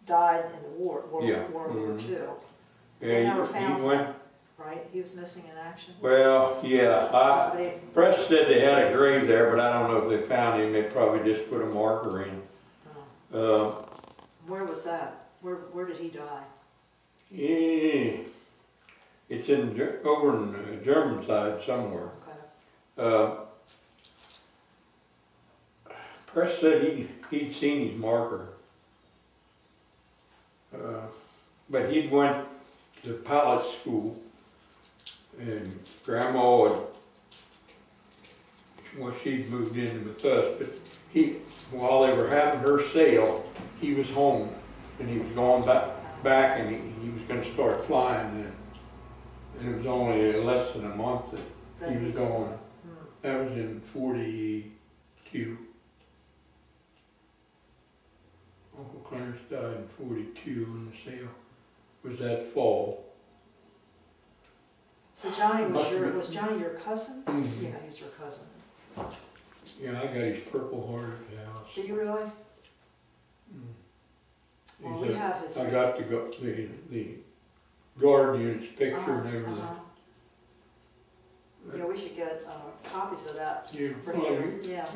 died in the war, Yeah. World War II, Yeah, never he found went, right? He was missing in action. well, yeah, They, press said they had a grave there, but I don't know if they found him, they probably just put a marker in. where was that? Where did he die? Yeah, it's over in the German side somewhere. Okay. Press said he'd seen his marker. But he'd went to pilot school, and Grandma had, well, she'd moved in with us, but while they were having her sale, he was home, and he was going back and he was going to start flying then. And it was only less than a month that he was going. That was in 42. Uncle Clarence died in 42, and the sale was that fall. So Johnny was Johnny your cousin? Mhm. Yeah, he's your cousin. Yeah, I got his Purple Heart at the house. Do you really? Mm. Well, we have his. I got the guard unit's picture and everything. Yeah, we should get copies of that Yeah, for well, him. Yeah.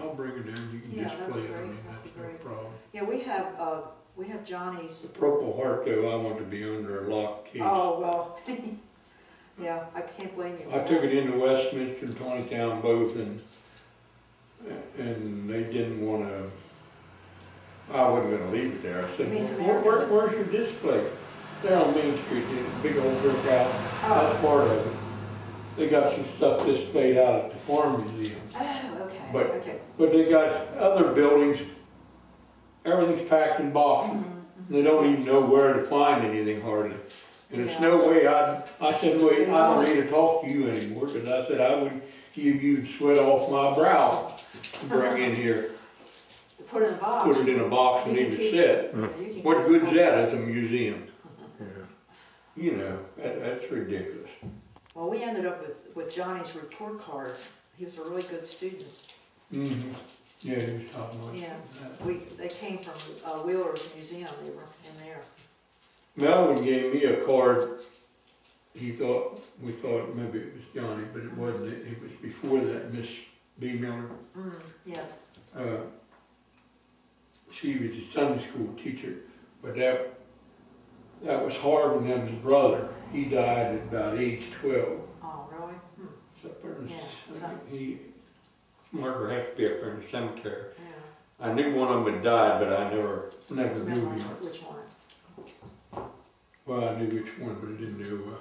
I'll bring it in, you can Yeah, display that'd be it, I great, mean, that'd be that's no great. problem. Yeah, we have Johnny's. The Purple Heart though, I want to be under a locked case. Oh, well, yeah, I can't blame you. I took it into Westminster and Tawnytown both, and they didn't want to. I wasn't going to leave it there. I said, Means where's your display? There on Main Street, the big old brick house. Oh. That's part of it. They got some stuff displayed out at the farm museum. Oh, okay. But- Okay. But they got other buildings. Everything's packed in boxes. Mm-hmm. They don't even know where to find anything hardly. And it's Yeah. no way, I said, wait, I don't need to talk to you anymore, because I said I would give you sweat off my brow to bring in here. Put it in a box. Put it in a box and You leave can it keep- sit. You can What keep good's it. that as a museum? You know, that's ridiculous. Well, we ended up with Johnny's report cards. He was a really good student. Mm-hmm. Yeah, he was top notch. Yeah. They came from Wheeler's Museum. They were in there. Melvin gave me a card. We thought maybe it was Johnny, but it wasn't. It was before that, Miss B. Miller. Yes. She was a Sunday school teacher, but that was Harvin and his brother. He died at about age 12. Oh, really? Marker has to be up there in the cemetery. Yeah. I knew one of them had died, but I never knew him. Which one? Well, I knew which one, but I didn't know